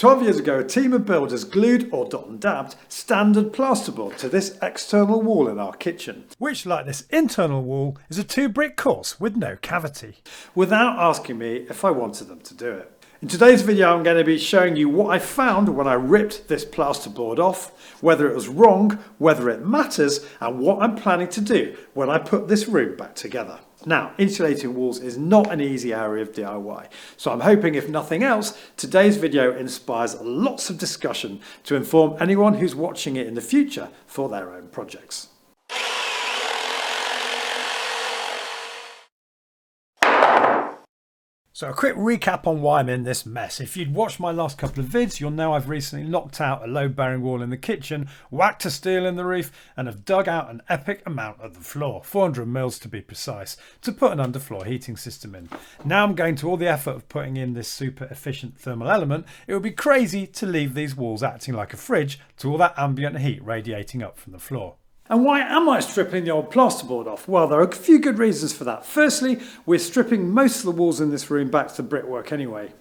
12 years ago, a team of builders glued or dot and dabbed standard plasterboard to this external wall in our kitchen, which, like this internal wall, is a 2-brick course with no cavity, without asking me if I wanted them to do it. In today's video, I'm going to be showing you what I found when I ripped this plasterboard off, whether it was wrong, whether it matters, and what I'm planning to do when I put this room back together. Now, insulating walls is not an easy area of DIY, so I'm hoping, if nothing else, today's video inspires lots of discussion to inform anyone who's watching it in the future for their own projects. So a quick recap on why I'm in this mess. If you'd watched my last couple of vids, you'll know I've recently knocked out a load-bearing wall in the kitchen, whacked a steel in the roof, and have dug out an epic amount of the floor, 400 mils to be precise, to put an underfloor heating system in. Now I'm going to all the effort of putting in this super efficient thermal element. It would be crazy to leave these walls acting like a fridge to all that ambient heat radiating up from the floor. And why am I stripping the old plasterboard off? Well, there are a few good reasons for that. Firstly, we're stripping most of the walls in this room back to brickwork anyway.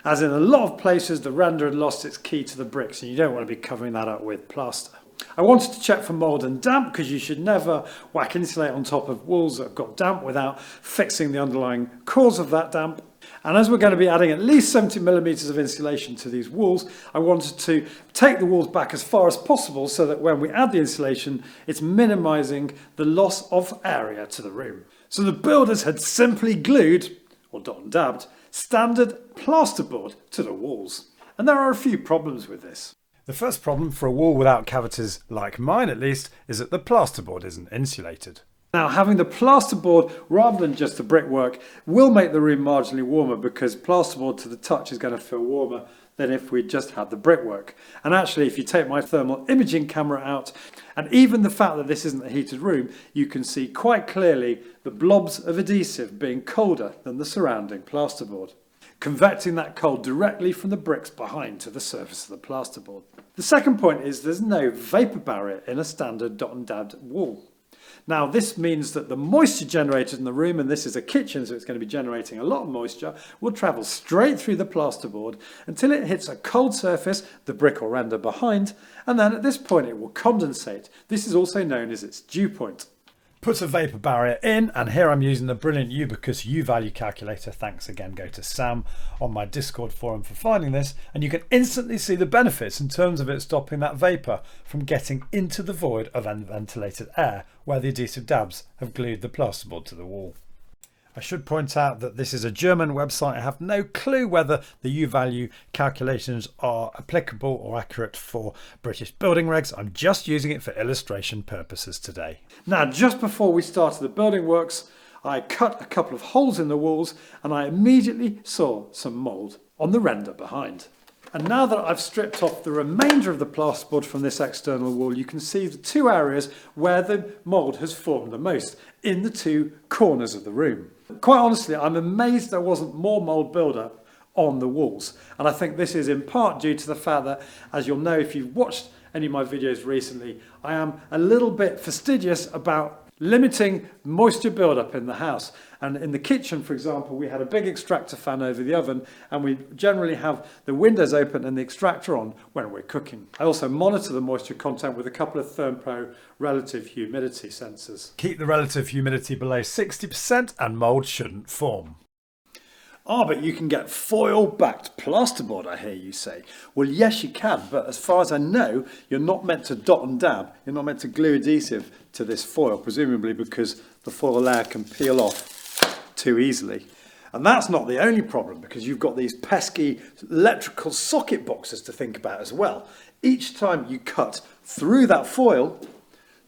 As in a lot of places, the render had lost its key to the bricks and you don't want to be covering that up with plaster. I wanted to check for mould and damp because you should never whack insulate on top of walls that have got damp without fixing the underlying cause of that damp. And as we're going to be adding at least 70mm of insulation to these walls, I wanted to take the walls back as far as possible so that when we add the insulation, it's minimising the loss of area to the room. So the builders had simply glued, or dot and dabbed, standard plasterboard to the walls. And there are a few problems with this. The first problem for a wall without cavities, like mine at least, is that the plasterboard isn't insulated. Now, having the plasterboard rather than just the brickwork will make the room marginally warmer because plasterboard to the touch is going to feel warmer than if we just had the brickwork. And actually, if you take my thermal imaging camera out, and even the fact that this isn't a heated room, you can see quite clearly the blobs of adhesive being colder than the surrounding plasterboard, convecting that cold directly from the bricks behind to the surface of the plasterboard. The second point is there's no vapour barrier in a standard dot and dabbed wall. Now, this means that the moisture generated in the room, and this is a kitchen, so it's going to be generating a lot of moisture, will travel straight through the plasterboard until it hits a cold surface, the brick or render behind, and then at this point it will condensate. This is also known as its dew point. Put a vapour barrier in, and here I'm using the brilliant Ubicus U-value calculator. Thanks again go to Sam on my Discord forum for finding this, and you can instantly see the benefits in terms of it stopping that vapour from getting into the void of unventilated air where the adhesive dabs have glued the plasterboard to the wall. I should point out that this is a German website. I have no clue whether the U-value calculations are applicable or accurate for British building regs. I'm just using it for illustration purposes today. Now, just before we started the building works, I cut a couple of holes in the walls and I immediately saw some mould on the render behind. And now that I've stripped off the remainder of the plasterboard from this external wall, you can see the two areas where the mould has formed the most, in the two corners of the room. Quite honestly, I'm amazed there wasn't more mould build-up on the walls. And I think this is in part due to the fact that, as you'll know if you've watched any of my videos recently, I am a little bit fastidious about limiting moisture build-up in the house. And in the kitchen, for example, we had a big extractor fan over the oven, and we generally have the windows open and the extractor on when we're cooking. I also monitor the moisture content with a couple of ThermPro relative humidity sensors. Keep the relative humidity below 60% and mould shouldn't form. Ah, but you can get foil-backed plasterboard, I hear you say. Well, yes, you can, but as far as I know, you're not meant to dot and dab. You're not meant to glue adhesive to this foil, presumably because the foil layer can peel off too easily. And that's not the only problem, because you've got these pesky electrical socket boxes to think about as well. Each time you cut through that foil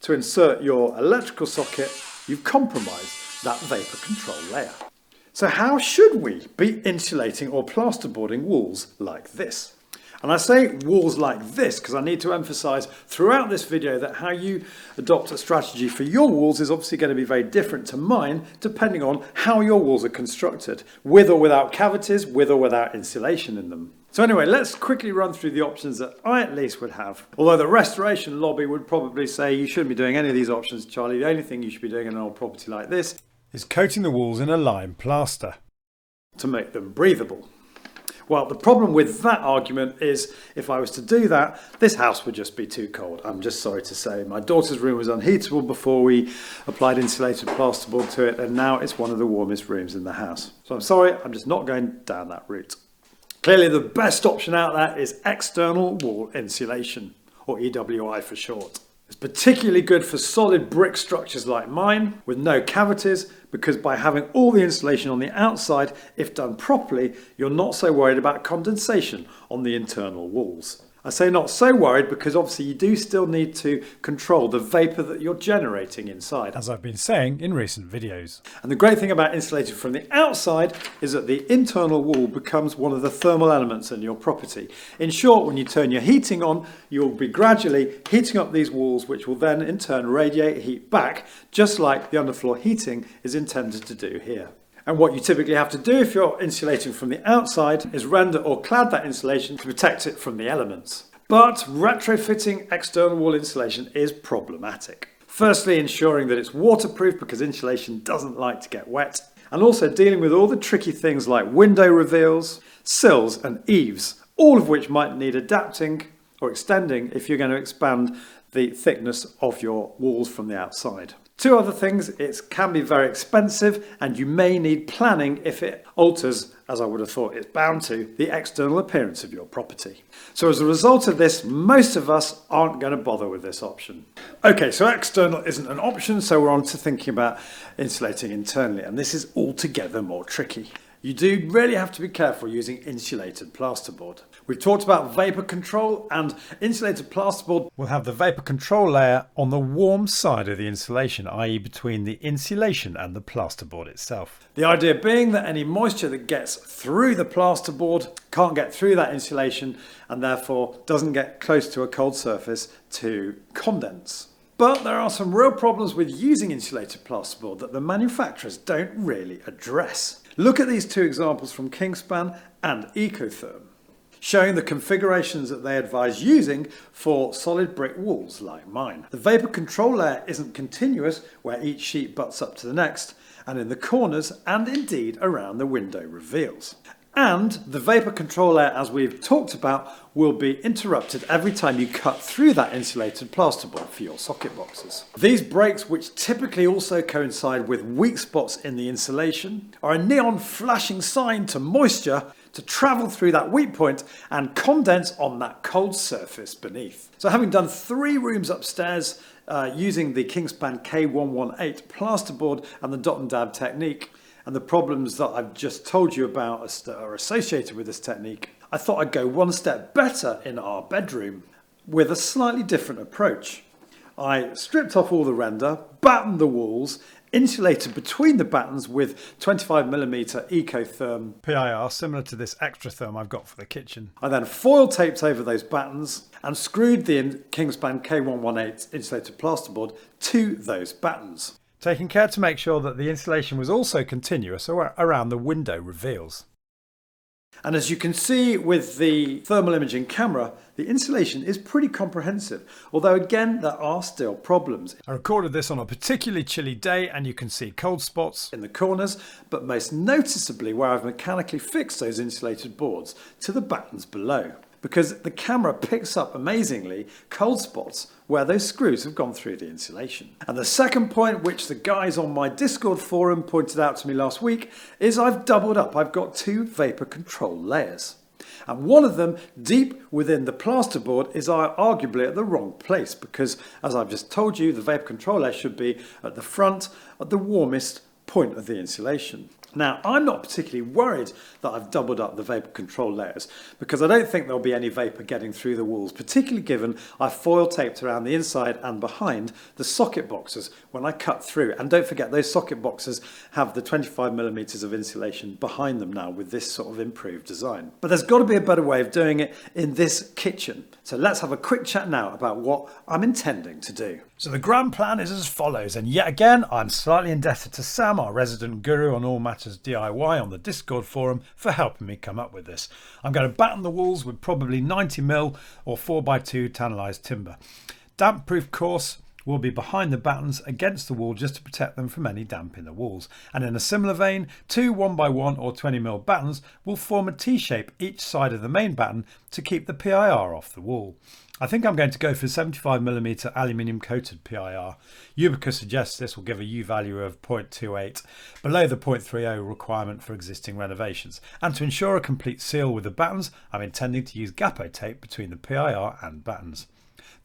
to insert your electrical socket, you've compromised that vapor control layer. So how should we be insulating or plasterboarding walls like this? And I say walls like this because I need to emphasize throughout this video that how you adopt a strategy for your walls is obviously going to be very different to mine depending on how your walls are constructed, with or without cavities, with or without insulation in them. So anyway, let's quickly run through the options that I at least would have. Although the restoration lobby would probably say you shouldn't be doing any of these options, Charlie. The only thing you should be doing in an old property like this is coating the walls in a lime plaster to make them breathable. Well, the problem with that argument is if I was to do that, this house would just be too cold. I'm just sorry to say. My daughter's room was unheatable before we applied insulated plasterboard to it, and now it's one of the warmest rooms in the house. So I'm sorry, I'm just not going down that route. Clearly the best option out there is external wall insulation, or EWI for short. It's particularly good for solid brick structures like mine with no cavities, because by having all the insulation on the outside, if done properly, you're not so worried about condensation on the internal walls. I say not so worried because obviously you do still need to control the vapour that you're generating inside, as I've been saying in recent videos. And the great thing about insulating from the outside is that the internal wall becomes one of the thermal elements in your property. In short, when you turn your heating on, you'll be gradually heating up these walls, which will then in turn radiate heat back, just like the underfloor heating is intended to do here. And what you typically have to do if you're insulating from the outside is render or clad that insulation to protect it from the elements. But retrofitting external wall insulation is problematic. Firstly, ensuring that it's waterproof because insulation doesn't like to get wet, and also dealing with all the tricky things like window reveals, sills and eaves, all of which might need adapting or extending if you're going to expand the thickness of your walls from the outside. Two other things, it can be very expensive and you may need planning if it alters, as I would have thought it's bound to, the external appearance of your property. So as a result of this, most of us aren't going to bother with this option. Okay, so external isn't an option, so we're on to thinking about insulating internally, and this is altogether more tricky. You do really have to be careful using insulated plasterboard. We've talked about vapour control, and insulated plasterboard We'll have the vapour control layer on the warm side of the insulation, i.e. between the insulation and the plasterboard itself. The idea being that any moisture that gets through the plasterboard can't get through that insulation and therefore doesn't get close to a cold surface to condense. But there are some real problems with using insulated plasterboard that the manufacturers don't really address. Look at these two examples from Kingspan and Ecotherm, showing the configurations that they advise using for solid brick walls like mine. The vapour control layer isn't continuous where each sheet butts up to the next, and in the corners and indeed around the window reveals. And the vapour control layer, as we've talked about, will be interrupted every time you cut through that insulated plasterboard for your socket boxes. These breaks, which typically also coincide with weak spots in the insulation, are a neon flashing sign to moisture to travel through that weak point and condense on that cold surface beneath. So having done 3 rooms upstairs using the Kingspan K118 plasterboard and the dot and dab technique, and the problems that I've just told you about that are associated with this technique, I thought I'd go one step better in our bedroom with a slightly different approach. I stripped off all the render, battened the walls, insulated between the battens with 25mm Ecotherm PIR, similar to this extra therm I've got for the kitchen. I then foil taped over those battens and screwed the Kingspan K118 insulated plasterboard to those battens, taking care to make sure that the insulation was also continuous around the window reveals. And as you can see with the thermal imaging camera, the insulation is pretty comprehensive, although again there are still problems. I recorded this on a particularly chilly day and you can see cold spots In the corners, but most noticeably where I've mechanically fixed those insulated boards to the battens below, because the camera picks up amazingly cold spots where those screws have gone through the insulation. And the second point, which the guys on my Discord forum pointed out to me last week, is I've doubled up. I've got 2 vapour control layers. And one of them, deep within the plasterboard, is arguably at the wrong place, because as I've just told you, the vapour control layer should be at the front, at the warmest point of the insulation. Now, I'm not particularly worried that I've doubled up the vapour control layers, because I don't think there'll be any vapour getting through the walls, particularly given I've foil taped around the inside and behind the socket boxes when I cut through. And don't forget, those socket boxes have the 25mm of insulation behind them now with this sort of improved design. But there's got to be a better way of doing it in this kitchen. So let's have a quick chat now about what I'm intending to do. So the grand plan is as follows, and yet again I'm slightly indebted to Sam, our resident guru on all matters DIY on the Discord forum, for helping me come up with this. I'm going to batten the walls with probably 90mm or 4x2 tannalised timber. Damp proof course will be behind the battens against the wall just to protect them from any damp in the walls. And in a similar vein, 2 1x1 or 20mm battens will form a T-shape each side of the main batten to keep the PIR off the wall. I think I'm going to go for 75mm aluminium coated PIR. Ubicus suggests this will give a U value of 0.28, below the 0.30 requirement for existing renovations. And to ensure a complete seal with the battens, I'm intending to use Gapo tape between the PIR and battens.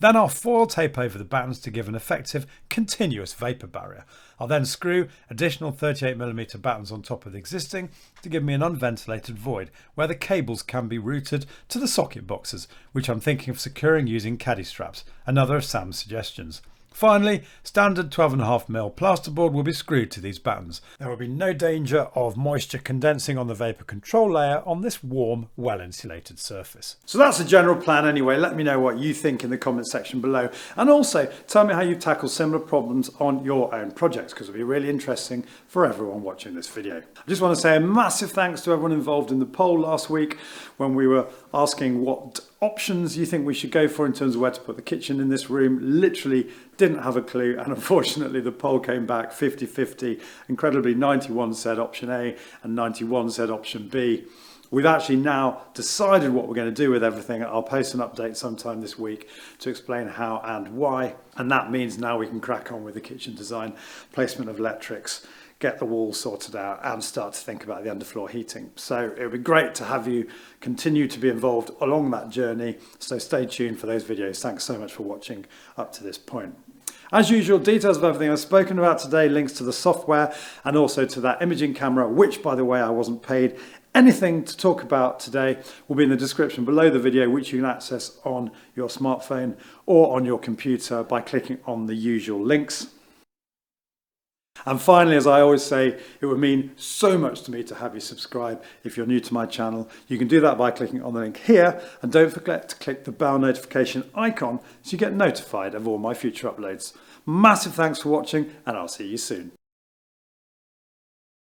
Then I'll foil tape over the battens to give an effective continuous vapour barrier. I'll then screw additional 38mm battens on top of the existing to give me an unventilated void where the cables can be routed to the socket boxes, which I'm thinking of securing using caddy straps, another of Sam's suggestions. Finally, standard 12.5mm plasterboard will be screwed to these battens. There will be no danger of moisture condensing on the vapour control layer on this warm, well-insulated surface. So that's the general plan anyway. Let me know what you think in the comment section below. And also tell me how you tackle similar problems on your own projects, because it'll be really interesting for everyone watching this video. I just want to say a massive thanks to everyone involved in the poll last week when we were asking what options you think we should go for in terms of where to put the kitchen in this room. Literally didn't have a clue, and unfortunately the poll came back 50-50. Incredibly, 91 said option A and 91 said option B. We've actually now decided what we're going to do with everything. I'll post an update sometime this week to explain how and why, and that means now we can crack on with the kitchen design, placement of electrics, get the walls sorted out and start to think about the underfloor heating. So it would be great to have you continue to be involved along that journey. So stay tuned for those videos. Thanks so much for watching up to this point. As usual, details of everything I've spoken about today, links to the software and also to that imaging camera, which by the way, I wasn't paid anything to talk about today, will be in the description below the video, which you can access on your smartphone or on your computer by clicking on the usual links. And finally, as I always say, it would mean so much to me to have you subscribe if you're new to my channel. You can do that by clicking on the link here, and don't forget to click the bell notification icon so you get notified of all my future uploads. Massive thanks for watching, and I'll see you soon.